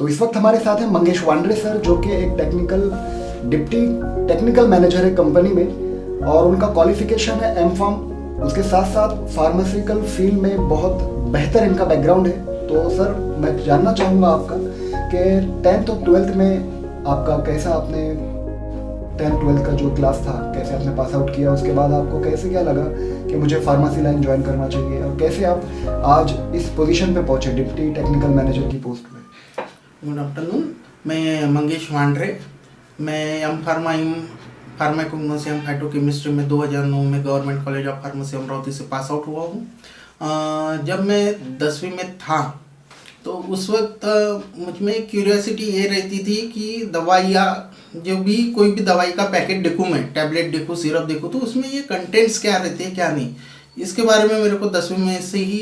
तो इस वक्त हमारे साथ हैं मंगेश वांड्रे सर, जो कि एक डिप्टी टेक्निकल मैनेजर है कंपनी में, और उनका क्वालिफिकेशन है एम.फार्म। उसके साथ साथ फार्मास्यूटिकल फील्ड में बहुत बेहतर इनका बैकग्राउंड है। तो सर, मैं जानना चाहूँगा आपका कि 10th और 12th में आपका कैसा, आपने 10th 12th का जो क्लास था कैसे आपने पास आउट किया, उसके बाद आपको कैसे क्या लगा कि मुझे फार्मेसी लाइन ज्वाइन करना चाहिए, और कैसे आप आज इस पोजीशन पे पहुंचे डिप्टी टेक्निकल मैनेजर की पोस्ट पे। गुड आफ्टरनून, मैं मंगेश वांड्रे। मैं फार्माकोग्नोसी एंड फाइटोकेमिस्ट्री में 2009 में government college of pharmacy Amravati से पास आउट हुआ हूँ। जब मैं 10वीं में था तो उस वक्त मुझ में क्यूरियोसिटी ये रहती थी कि दवाइयाँ, जो भी कोई भी दवाई का पैकेट देखूँ, मैं टैबलेट देखूँ, सिरप देखूँ, तो उसमें ये कंटेंट्स क्या रहते हैं क्या नहीं, इसके बारे में मेरे को 10वीं में से ही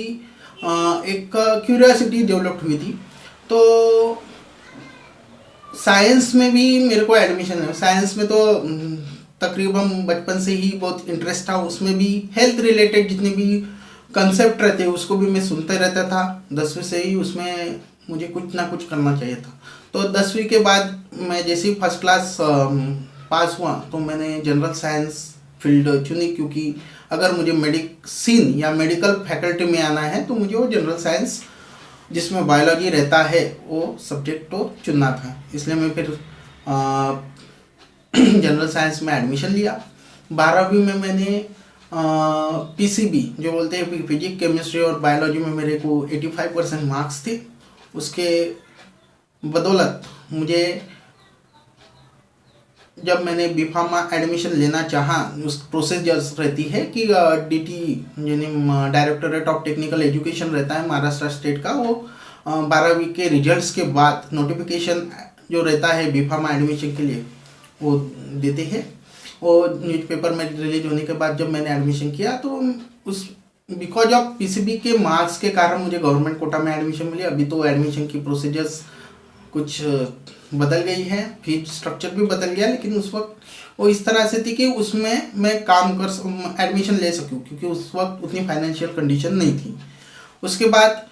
एक क्यूरियोसिटी डेवलप हुई थी। तो साइंस में भी मेरे को एडमिशन है। साइंस में तो तकरीबन बचपन से ही बहुत इंटरेस्ट था। उसमें भी हेल्थ रिलेटेड जितने भी कंसेप्ट रहते हैं उसको भी मैं सुनते रहता था। 10वीं से ही उसमें मुझे कुछ ना कुछ करना चाहिए था। तो 10वीं के बाद मैं जैसे ही फर्स्ट क्लास पास हुआ तो मैंने जनरल साइंस फील्ड चुनी, क्योंकि अगर मुझे मेडिसिन या मेडिकल फैकल्टी में आना है तो मुझे वो जनरल साइंस जिसमें बायोलॉजी रहता है वो सब्जेक्ट तो चुनना था। इसलिए मैं फिर जनरल साइंस में एडमिशन लिया। 12वीं में मैंने पीसीबी जो बोलते हैं, फिजिक्स केमिस्ट्री और बायोलॉजी में मेरे को 85% मार्क्स थे। उसके बदौलत मुझे, जब मैंने बी.फार्मा एडमिशन लेना चाहा, उस प्रोसेस जैसे रहती है कि DT यानी डायरेक्टरेट ऑफ टेक्निकल एजुकेशन रहता है महाराष्ट्र स्टेट का, वो 12वीं के रिजल्ट्स के बाद नोटिफिकेशन जो रहता है बी.फार्मा एडमिशन के लिए वो देते हैं। वो न्यूज़पेपर में रिलीज होने के बाद जब मैंने एडमिशन किया तो उस बिकॉज ऑफ पीसीबी के मार्क्स के कारण मुझे गवर्नमेंट कोटा में एडमिशन मिली। अभी तो एडमिशन की प्रोसीजर्स कुछ बदल गई है, फीस स्ट्रक्चर भी बदल गया, लेकिन उस वक्त वो इस तरह से थी कि उसमें मैं एडमिशन ले सकूं, क्योंकि उस वक्त उतनी फाइनेंशियल कंडीशन नहीं थी। उसके बाद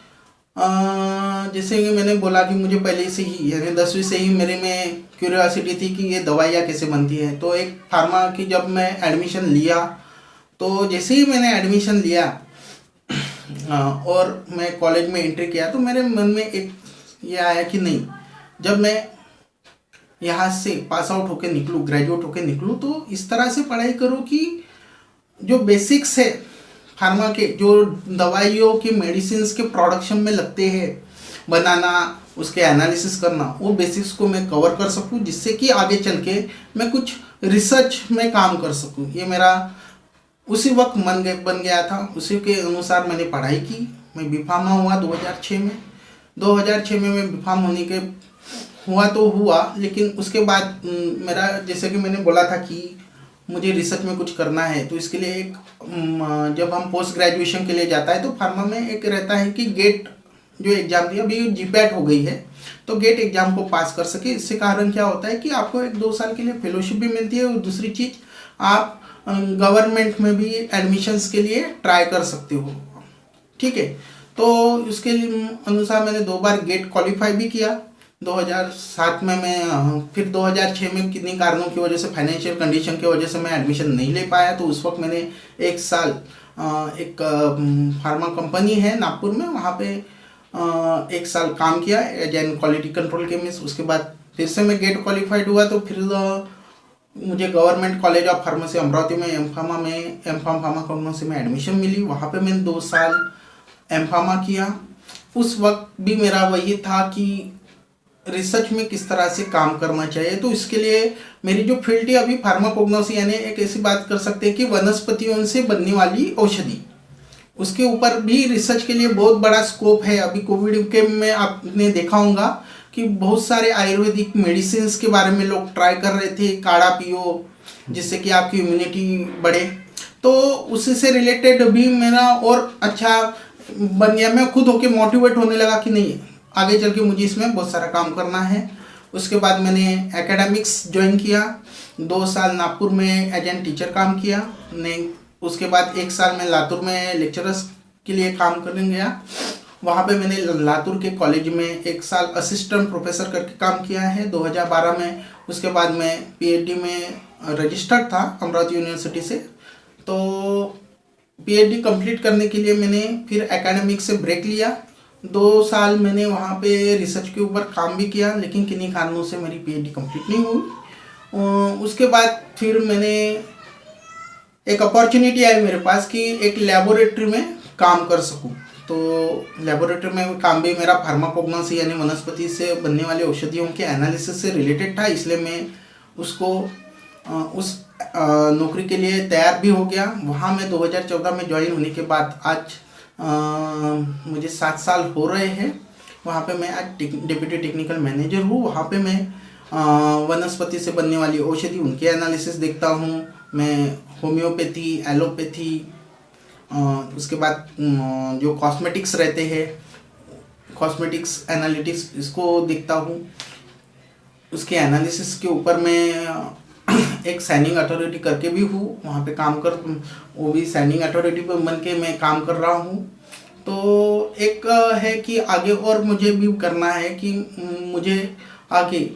जैसे कि मैंने बोला कि मुझे पहले से ही यानी 10वीं से ही मेरे में क्यूरियोसिटी थी कि ये दवाइयाँ कैसे बनती हैं। तो एक फार्मा की जब मैं एडमिशन लिया तो जैसे ही मैंने एडमिशन लिया और मैं कॉलेज में एंट्री किया तो मेरे मन में एक ये आया कि नहीं, जब मैं यहाँ से पास आउट होकर निकलूँ, ग्रेजुएट होकर निकलूँ, तो इस तरह से पढ़ाई करूँ कि जो बेसिक्स है फार्मा के, जो दवाइयों के मेडिसिन के प्रोडक्शन में लगते हैं, बनाना, उसके एनालिसिस करना, वो बेसिक्स को मैं कवर कर सकूं, जिससे कि आगे चल के मैं कुछ रिसर्च में काम कर सकूं। ये मेरा उसी वक्त बन गया था। उसी के अनुसार मैंने पढ़ाई की। मैं बी.फार्मा हुआ 2006 में। 2006 में मैं बी.फार्म होने के हुआ तो हुआ, लेकिन उसके बाद मेरा, जैसे कि मैंने बोला था कि मुझे रिसर्च में कुछ करना है, तो इसके लिए एक जब हम पोस्ट ग्रेजुएशन के लिए जाता है तो फार्मा में एक रहता है कि गेट जो एग्ज़ाम दिया, अभी जीपैट हो गई है, तो गेट एग्ज़ाम को पास कर सके। इससे कारण क्या होता है कि आपको 1-2 साल के लिए फेलोशिप भी मिलती है, और दूसरी चीज़ आप गवर्नमेंट में भी एडमिशन्स के लिए ट्राई कर सकते हो। ठीक है, तो उसके अनुसार मैंने 2 बार गेट क्वालिफाई भी किया। 2007 में मैं, फिर 2006 में किन्हीं कारणों की वजह से, फाइनेंशियल कंडीशन की वजह से मैं एडमिशन नहीं ले पाया। तो उस वक्त मैंने 1 साल एक फार्मा कंपनी है नागपुर में, वहाँ पे 1 साल काम किया as an quality control chemist. उसके बाद फिर से मैं गेट क्वालिफाइड हुआ, तो फिर मुझे government college of pharmacy Amravati में एम.फार्म फार्माकोग्नोसी में एडमिशन मिली। वहाँ पे मैंने 2 साल एम.फार्मा किया। उस वक्त भी मेरा वही था कि रिसर्च में किस तरह से काम करना चाहिए। तो इसके लिए मेरी जो फील्ड है अभी फार्माकोग्नोसी, यानी एक ऐसी बात कर सकते हैं कि वनस्पतियों से बनने वाली औषधि, उसके ऊपर भी रिसर्च के लिए बहुत बड़ा स्कोप है। अभी कोविड के में आपने देखा होगा कि बहुत सारे आयुर्वेदिक मेडिसिन के बारे में लोग ट्राई कर रहे थे, काढ़ा पियो जिससे कि आपकी इम्यूनिटी बढ़े। तो उसी से रिलेटेड भी मेरा और अच्छा बन गया। मैं खुद होके मोटिवेट होने लगा कि नहीं, आगे चल के मुझे इसमें बहुत सारा काम करना है। उसके बाद मैंने एकेडमिक्स ज्वाइन किया। 2 साल नागपुर में एज एन टीचर काम किया। उसके बाद 1 साल में लातूर में लेक्चरर्स के लिए काम करने गया। वहाँ पे मैंने लातूर के कॉलेज में 1 साल असिस्टेंट प्रोफेसर करके काम किया है 2012 में। उसके बाद मैं पीएचडी में रजिस्टर्ड था अमरावती यूनिवर्सिटी से। तो पीएचडी कंप्लीट करने के लिए मैंने फिर एकेडमिक से ब्रेक लिया। 2 साल मैंने वहाँ पे रिसर्च के ऊपर काम भी किया, लेकिन किन्हीं कारणों से मेरी पीएचडी कंप्लीट नहीं हुई। उसके बाद फिर मैंने एक अपॉर्चुनिटी आई मेरे पास कि एक लेबोरेटरी में काम कर सकूं। तो लेबोरेटरी में काम भी मेरा फार्माकोग्नोसी यानी वनस्पति से बनने वाली औषधियों के एनालिसिस से रिलेटेड था, इसलिए मैं उसको उस नौकरी के लिए तैयार भी हो गया। वहाँ मैं 2014 में ज्वाइन होने के बाद आज मुझे 7 साल हो रहे हैं। वहाँ पे मैं आज डिप्यूटी टेक्निकल मैनेजर हूँ। वहाँ पे मैं वनस्पति से बनने वाली औषधि उनके एनालिसिस देखता हूँ। मैं होम्योपैथी, एलोपैथी, उसके बाद जो कॉस्मेटिक्स रहते हैं, कॉस्मेटिक्स एनालिटिक्स, इसको देखता हूँ। उसके एनालिसिस के ऊपर मैं एक साइनिंग अथॉरिटी करके भी हूँ, वहाँ पे काम कर, वो भी साइनिंग अथॉरिटी पर बन के मैं काम कर रहा हूँ। तो एक है कि आगे और मुझे भी करना है कि मुझे आगे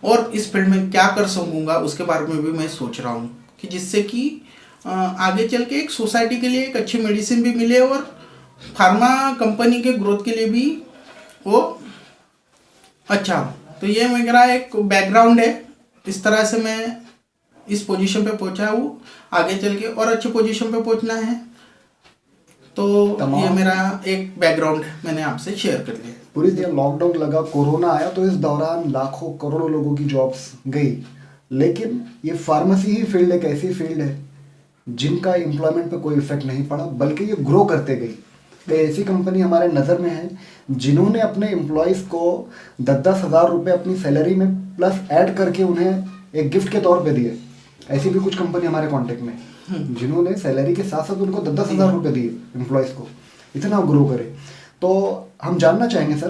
और इस फील्ड में क्या कर सकूँगा, उसके बारे में भी मैं सोच रहा हूँ कि जिससे कि आगे चल के एक सोसाइटी के लिए एक अच्छी मेडिसिन भी मिले और फार्मा कंपनी के ग्रोथ के लिए भी वो अच्छा हो। तो ये मेरा एक बैकग्राउंड है, इस तरह से मैं इस पोजीशन पे पहुंचा हूँ। आगे चल के और अच्छे पोजीशन पे पहुंचना है, तो ये मेरा एक बैकग्राउंड मैंने आपसे शेयर कर लिया। पूरी तरह लॉकडाउन लगा, कोरोना आया, तो इस दौरान लाखों करोड़ों लोगों की जॉब्स गई, लेकिन ये फार्मेसी ही फील्ड एक ऐसी फील्ड है जिनका एम्प्लॉयमेंट पे कोई इफेक्ट नहीं पड़ा, बल्कि ये ग्रो करते गई। कई ऐसी कंपनी हमारे नज़र में है जिन्होंने अपने एम्प्लॉयज़ को 10-10 हज़ार रुपये अपनी सैलरी में प्लस ऐड करके उन्हें एक गिफ्ट के तौर पे दिए। ऐसी भी कुछ कंपनी हमारे कांटेक्ट में जिन्होंने सैलरी के साथ साथ उनको 10-10 हज़ार रुपये दिए एम्प्लॉयज़ को, इतना ग्रो करे। तो हम जानना चाहेंगे सर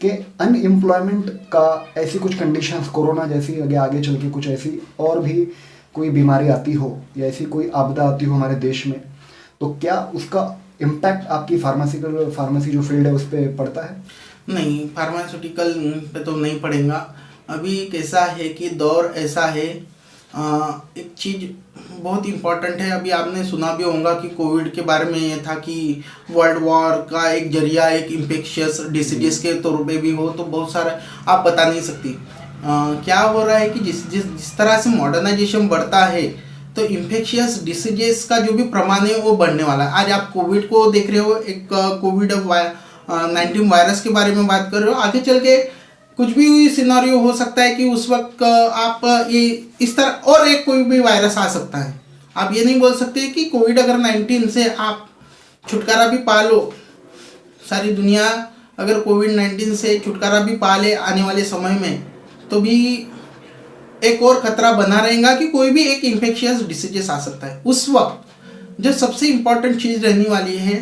कि अनएम्प्लॉयमेंट का ऐसी कुछ कंडीशंस, कोरोना जैसी आगे चल के कुछ ऐसी और भी कोई बीमारी आती हो या ऐसी कोई आपदा आती हो हमारे देश में, तो क्या उसका इम्पैक्ट आपकी फार्मेसी जो फील्ड है उस पर पड़ता है? नहीं, फार्मास्यूटिकल पे तो नहीं पड़ेगा। अभी कैसा है कि दौर ऐसा है, एक चीज़ बहुत इम्पॉर्टेंट है। अभी आपने सुना भी होगा कि कोविड के बारे में ये था कि वर्ल्ड वॉर का एक जरिया एक इन्फेक्शियस डिसीजेस के तौर पे भी हो, तो बहुत सारा आप बता नहीं सकती। क्या हो रहा है कि जिस तरह से मॉडर्नाइजेशन बढ़ता है, तो इन्फेक्शियस डिसीजेस का जो भी प्रमाण है वो बढ़ने वाला है। आज आप कोविड को देख रहे हो, एक कोविड-19 वायरस के बारे में बात कर रहे हो। आगे चल के कुछ भी सिनेरियो हो सकता है कि उस वक्त आप ये इस तरह और एक कोई भी वायरस आ सकता है। आप ये नहीं बोल सकते कि कोविड-19 से आप छुटकारा भी पा लो। सारी दुनिया अगर कोविड-19 से छुटकारा भी पा ले आने वाले समय में, तो भी एक और खतरा बना रहेगा कि कोई भी एक इन्फेक्शियस डिसीजेस आ सकता है। उस वक्त जो सबसे इम्पॉर्टेंट चीज़ रहने वाली है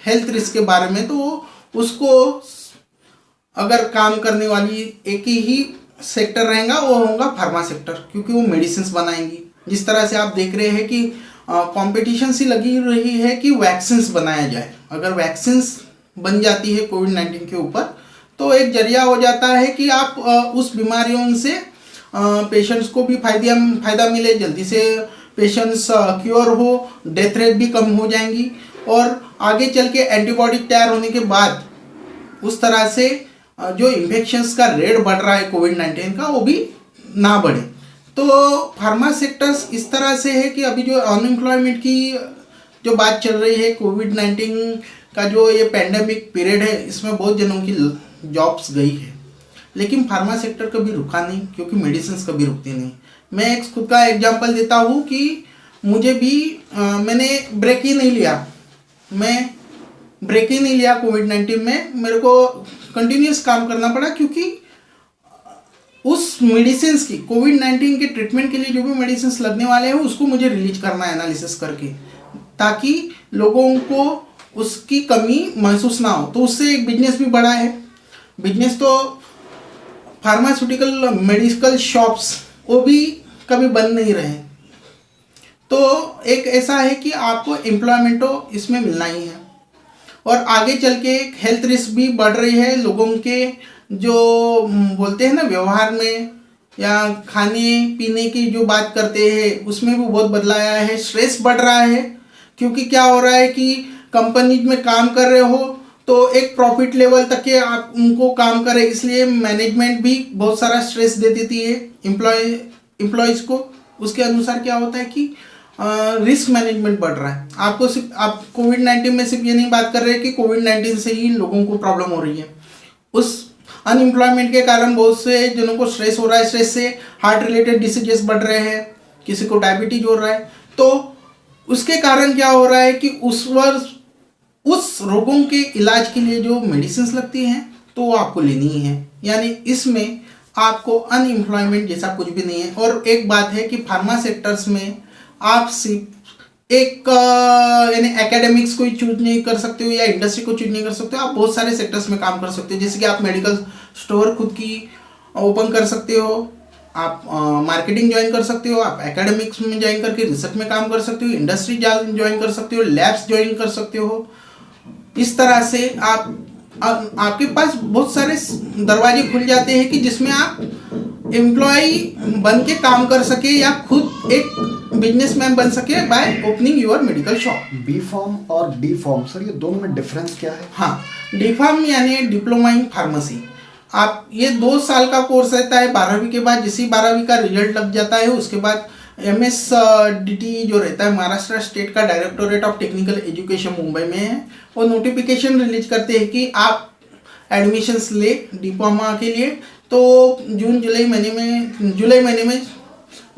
हेल्थ रिस्क के बारे में, तो उसको अगर काम करने वाली एक ही सेक्टर रहेगा, वो होगा फार्मा सेक्टर, क्योंकि वो मेडिसिन बनाएंगी। जिस तरह से आप देख रहे हैं कि कंपटीशन सी लगी रही है कि वैक्सीन्स बनाया जाए। अगर वैक्सीन्स बन जाती है कोविड-19 के ऊपर, तो एक जरिया हो जाता है कि आप उस बीमारियों से पेशेंट्स को भी फायदा मिले, जल्दी से पेशेंट्स क्योर हो, डेथ रेट भी कम हो जाएंगी, और आगे चल के एंटीबॉडी तैयार होने के बाद उस तरह से जो इन्फेक्शंस का रेट बढ़ रहा है कोविड-19 का, वो भी ना बढ़े। तो फार्मा सेक्टर्स इस तरह से है कि अभी जो अनएम्प्लॉयमेंट की जो बात चल रही है, कोविड-19 का जो ये पैंडेमिक पीरियड है, इसमें बहुत जनों की जॉब्स गई है, लेकिन फार्मा सेक्टर कभी रुका नहीं, क्योंकि मेडिसिन कभी रुकती नहीं। मैं एक खुद का एग्जांपल देता हूँ कि मुझे भी मैंने ब्रेक ही नहीं लिया, मैं ब्रेक ही नहीं लिया कोविड-19 में। मेरे को कंटिन्यूस काम करना पड़ा, क्योंकि उस मेडिसिन की कोविड-19 के ट्रीटमेंट के लिए जो भी मेडिसिन लगने वाले हैं उसको मुझे रिलीज करना है एनालिसिस करके, ताकि लोगों को उसकी कमी महसूस ना हो। तो उससे एक बिजनेस भी बढ़ा है। बिजनेस तो फार्मास्यूटिकल मेडिकल शॉप्स वो भी कभी बंद नहीं रहे। तो एक ऐसा है कि आपको एम्प्लॉयमेंट तो इसमें मिलना ही है। और आगे चल के हेल्थ रिस्क भी बढ़ रही है। लोगों के जो बोलते हैं ना व्यवहार में या खाने पीने की जो बात करते हैं उसमें भी बहुत बदलाव आया है। स्ट्रेस बढ़ रहा है क्योंकि क्या हो रहा है कि कंपनी में काम कर रहे हो तो एक प्रॉफिट लेवल तक के आप उनको काम करें, इसलिए मैनेजमेंट भी बहुत सारा स्ट्रेस दे देती है एम्प्लॉयज़ को। उसके अनुसार क्या होता है कि रिस्क मैनेजमेंट बढ़ रहा है। आपको सिर्फ आप कोविड-19 में सिर्फ ये नहीं बात कर रहे कि कोविड-19 से ही लोगों को प्रॉब्लम हो रही है, उस अनएम्प्लॉयमेंट के कारण बहुत से जनों को स्ट्रेस हो रहा है। स्ट्रेस से हार्ट रिलेटेड डिसीजेस बढ़ रहे हैं, किसी को डायबिटीज हो रहा है। तो उसके कारण क्या हो रहा है कि उस रोगों के इलाज के लिए जो मेडिसिन लगती हैं तो वो आपको लेनी ही है, यानी इसमें आपको अनएम्प्लॉयमेंट जैसा कुछ भी नहीं है। और एक बात है कि फार्मा सेक्टर्स में आप सिर्फ एक यानी एकेडमिक्स को चूज नहीं कर सकते हो या इंडस्ट्री को चूज नहीं कर सकते हो, आप बहुत सारे सेक्टर्स में काम कर सकते हो। जैसे कि आप मेडिकल स्टोर खुद की ओपन कर सकते हो, आप मार्केटिंग ज्वाइन कर सकते हो, आप एकेडमिक्स में ज्वाइन करके रिसर्च में काम कर सकते हो, इंडस्ट्री ज्वाइन कर सकते हो, लैब्स ज्वाइन कर सकते हो। इस तरह से आपके पास बहुत सारे दरवाजे खुल जाते हैं कि जिसमें आप एम्प्लॉय बन के काम कर सके या खुद एक बिजनेसमैन बन सके by opening your medical shop. B form और डी फॉर्म, सर ये दोनों में डिफरेंस क्या है? हाँ, डी फॉर्म यानी डिप्लोमा इन फार्मेसी। आप ये 2 साल का कोर्स रहता है। 12वीं के बाद जैसे 12वीं का रिजल्ट लग जाता है उसके बाद MSDT जो रहता है, महाराष्ट्र स्टेट का directorate of technical education Mumbai में है, वो नोटिफिकेशन रिलीज करते हैं कि आप एडमिशन्स ले डिप्लोमा के लिए। तो जुलाई महीने में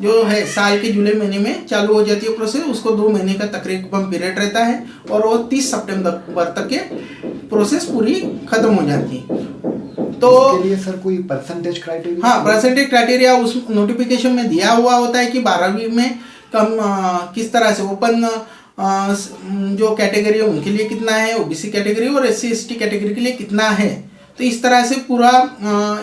जो है साल के जुलाई महीने में चालू हो जाती है प्रोसेस। उसको 2 महीने का तकरीबन पीरियड रहता है और वो 30 सितंबर तक के प्रोसेस पूरी खत्म हो जाती है। तो इसके लिए सर कोई परसेंटेज क्राइटेरिया? हाँ, परसेंटेज क्राइटेरिया उस नोटिफिकेशन में दिया हुआ होता है कि 12वीं में कम किस तरह से ओपन जो कैटेगरी है उनके लिए कितना है, OBC कैटेगरी और SC/ST कैटेगरी के लिए कितना है। तो इस तरह से पूरा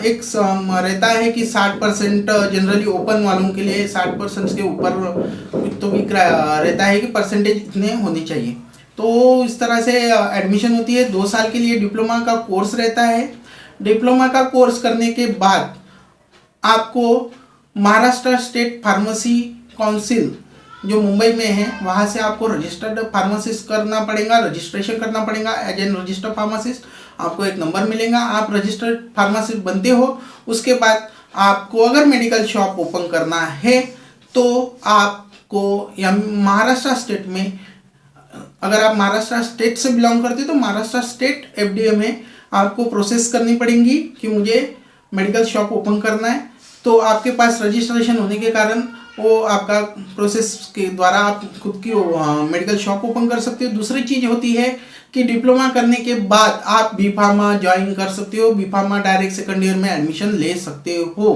एक रहता है कि 60% जनरली ओपन वालों के लिए 60% के ऊपर तो भी रहता है कि परसेंटेज इतने होनी चाहिए। तो इस तरह से एडमिशन होती है। 2 साल के लिए डिप्लोमा का कोर्स रहता है। डिप्लोमा का कोर्स करने के बाद आपको महाराष्ट्र स्टेट फार्मेसी काउंसिल जो मुंबई में है वहाँ से आपको रजिस्टर्ड फार्मासिस्ट करना पड़ेगा, रजिस्ट्रेशन करना पड़ेगा एज एन रजिस्टर्ड फार्मासिस्ट। आपको एक नंबर मिलेगा, आप रजिस्टर्ड फार्मासिस्ट बनते हो। उसके बाद आपको अगर मेडिकल शॉप ओपन करना है तो आपको या महाराष्ट्र स्टेट में, अगर आप महाराष्ट्र स्टेट से बिलोंग करते हो तो महाराष्ट्र स्टेट FDA में आपको प्रोसेस करनी पड़ेगी कि मुझे मेडिकल शॉप ओपन करना है। तो आपके पास रजिस्ट्रेशन होने के कारण वो आपका प्रोसेस के द्वारा आप खुद की मेडिकल शॉप ओपन कर सकते हो। दूसरी चीज़ होती है कि डिप्लोमा करने के बाद आप बी फार्मा ज्वाइन कर सकते हो। B pharma direct second year में एडमिशन ले सकते हो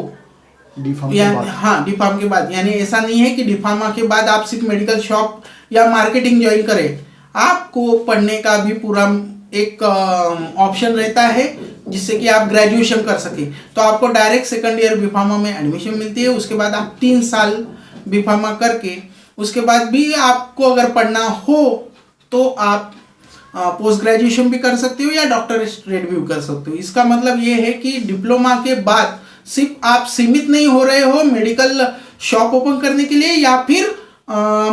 डी फार्म के बाद। हाँ, डी फार्म के बाद, यानी ऐसा नहीं है कि डी फार्मा के बाद आप सिर्फ मेडिकल शॉप या मार्केटिंग ज्वाइन करें। आपको पढ़ने का भी पूरा एक ऑप्शन रहता है जिससे कि आप ग्रेजुएशन कर सके। तो आपको direct second year B pharma में एडमिशन मिलती है। उसके बाद आप 3 साल बी फार्मा करके उसके बाद भी आपको अगर पढ़ना हो तो आप पोस्ट ग्रेजुएशन भी कर सकते हो या डॉक्टरेट भी कर सकते हो। इसका मतलब ये है कि डिप्लोमा के बाद सिर्फ आप सीमित नहीं हो रहे हो मेडिकल शॉप ओपन करने के लिए या फिर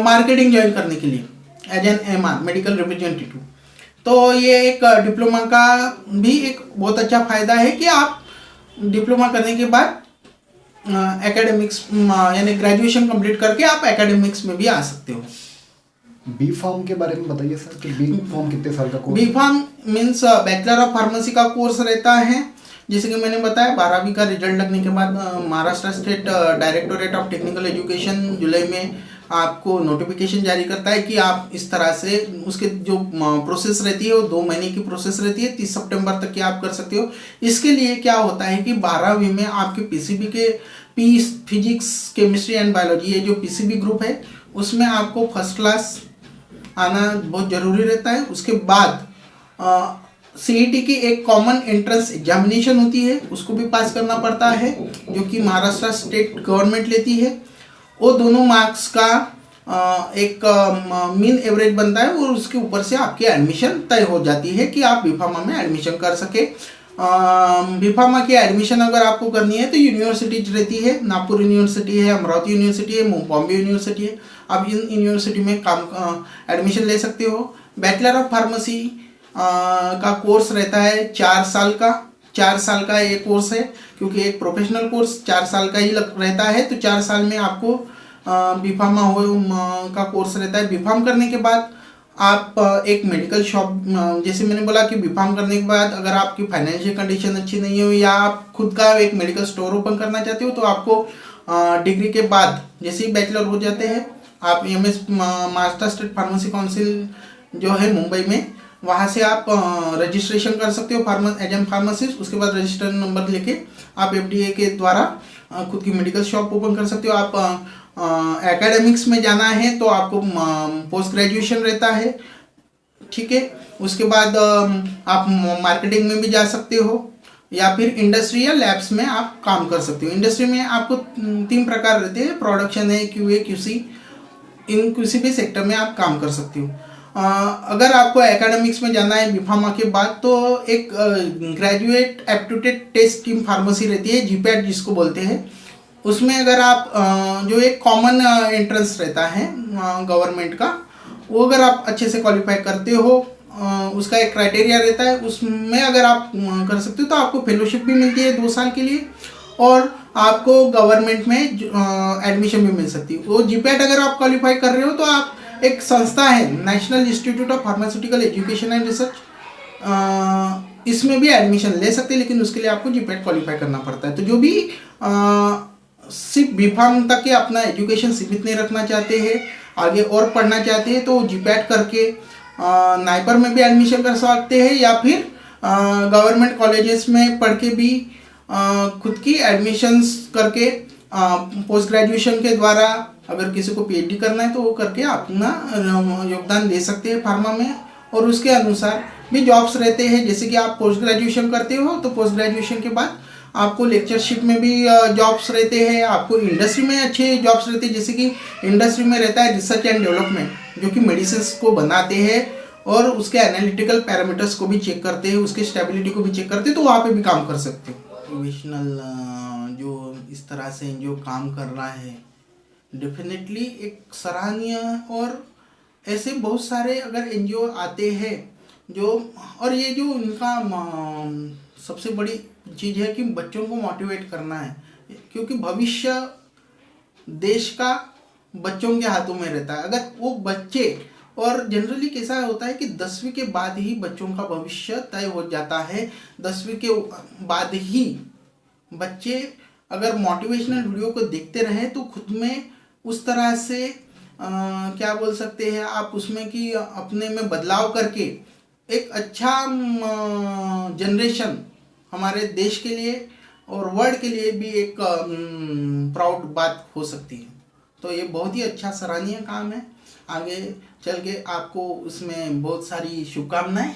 मार्केटिंग ज्वाइन करने के लिए as an MR medical representative. तो ये एक डिप्लोमा का भी एक बहुत अच्छा फायदा है कि आप डिप्लोमा करने के बाद एकेडमिक्स यानी ग्रेजुएशन कंप्लीट करके आप एकेडमिक्स में भी आ सकते हो। बी फार्म के बारे में बताइए सर कि बी फार्म कितने साल का course? B pharm means bachelor of pharmacy का कोर्स रहता है। जैसे कि मैंने बताया 12वीं का रिजल्ट लगने के बाद Maharashtra state directorate of technical education जुलाई में आपको नोटिफिकेशन जारी करता है कि आप इस तरह से उसके जो प्रोसेस रहती है वो 2 महीने की प्रोसेस रहती है। 30 सितंबर तक की आप कर सकते हो। इसके लिए क्या होता है कि 12वीं में आपके PCB के फिजिक्स केमिस्ट्री एंड बायोलॉजी, ये जो PCB ग्रुप है उसमें आपको फर्स्ट क्लास आना बहुत ज़रूरी रहता है। उसके बाद CET की एक कॉमन एंट्रेंस एग्जामिनेशन होती है, उसको भी पास करना पड़ता है जो कि महाराष्ट्र स्टेट गवर्नमेंट लेती है। वो दोनों मार्क्स का एक मीन एवरेज बनता है और उसके ऊपर से आपकी एडमिशन तय हो जाती है कि आप बीफार्मा में एडमिशन कर सके। बीफार्मा की एडमिशन अगर आपको करनी है तो यूनिवर्सिटीज रहती है, नागपुर यूनिवर्सिटी है, अमरावती यूनिवर्सिटी है, बॉम्बे यूनिवर्सिटी है। आप इन यूनिवर्सिटी में एडमिशन ले सकते हो। बैचलर ऑफ फार्मेसी का कोर्स रहता है 4 साल का। 4 साल का ये कोर्स है, क्योंकि एक प्रोफेशनल कोर्स 4 साल का ही रहता है, तो 4 साल में आपको बीफार्मा का कोर्स रहता है। बीफार्म करने के बाद आप एक मेडिकल शॉप, जैसे मैंने बोला कि बीफार्म करने के बाद अगर आपकी फाइनेंशियल कंडीशन अच्छी नहीं हो या आप खुद का एक मेडिकल स्टोर ओपन करना चाहते हो, तो आपको डिग्री के बाद जैसे ही बैचलर हो जाते हैं आप MS Maharashtra state pharmacy council जो है मुंबई में, वहाँ से आप रजिस्ट्रेशन कर सकते हो एज एन फार्मासिस्ट। उसके बाद रजिस्टर नंबर लेके आप FDA के द्वारा खुद की मेडिकल शॉप ओपन कर सकते हो। आप एकेडमिक्स में जाना है तो आपको पोस्ट ग्रेजुएशन रहता है, ठीक है। उसके बाद आप मार्केटिंग में भी जा सकते हो या फिर इंडस्ट्री या लैब्स में आप काम कर सकते हो। इंडस्ट्री में आपको 3 प्रकार रहते हैं, प्रोडक्शन है, QA QC, इन किसी भी सेक्टर में आप काम कर सकते हो। अगर आपको एकेडमिक्स में जाना है बीफार्मा के बाद, तो एक graduate aptitude test team pharmacy रहती है, GPAT जिसको बोलते हैं। उसमें अगर आप जो एक कॉमन एंट्रेंस रहता है गवर्नमेंट का, वो अगर आप अच्छे से क्वालिफाई करते हो, उसका एक क्राइटेरिया रहता है, उसमें अगर आप कर सकते हो तो आपको फेलोशिप भी मिलती है 2 साल के लिए और आपको गवर्नमेंट में एडमिशन भी मिल सकती है। वो GPAT अगर आप क्वालिफाई कर रहे हो तो आप एक संस्था है national institute of pharmaceutical education and research, इसमें भी एडमिशन ले सकते हैं, लेकिन उसके लिए आपको GPAT क्वालिफाई करना पड़ता है। तो जो भी सिर्फ बीफार्म तक के अपना एजुकेशन सीमित नहीं रखना चाहते हैं, आगे और पढ़ना चाहते हैं, तो GPAT करके नाइपर में भी एडमिशन कर सकते हैं या फिर गवर्नमेंट कॉलेजेस में पढ़ के भी खुद की एडमिशन्स करके पोस्ट ग्रेजुएशन के द्वारा अगर किसी को PhD करना है तो वो करके अपना योगदान दे सकते हैं फार्मा में। और उसके अनुसार भी जॉब्स रहते हैं, जैसे कि आप पोस्ट ग्रेजुएशन करते हो तो पोस्ट ग्रेजुएशन के बाद आपको लेक्चरशिप में भी जॉब्स रहते हैं, आपको इंडस्ट्री में अच्छे जॉब्स रहते हैं। जैसे कि इंडस्ट्री में रहता है रिसर्च एंड डेवलपमेंट, जो कि मेडिसिन को बनाते हैं और उसके एनालिटिकल पैरामीटर्स को भी चेक करते हैं, उसके स्टेबिलिटी को भी चेक करते हैं, तो वहाँ पे भी काम कर सकते हो। प्रोफेशनल जो इस तरह से जो काम कर रहा है डेफिनेटली एक सराहनीय, और ऐसे बहुत सारे अगर NGO आते हैं जो, और ये जो इनका सबसे बड़ी चीज़ है कि बच्चों को मोटिवेट करना है, क्योंकि भविष्य देश का बच्चों के हाथों में रहता है। अगर वो बच्चे, और जनरली कैसा होता है कि 10वीं के बाद ही बच्चों का भविष्य तय हो जाता है। 10वीं के बाद ही बच्चे अगर मोटिवेशनल वीडियो को देखते रहे तो खुद में उस तरह से क्या बोल सकते हैं आप उसमें कि अपने में बदलाव करके एक अच्छा जनरेशन हमारे देश के लिए और वर्ल्ड के लिए भी एक प्राउड बात हो सकती है। तो ये बहुत ही अच्छा सराहनीय काम है। आगे चल के आपको उसमें बहुत सारी शुभकामनाएं।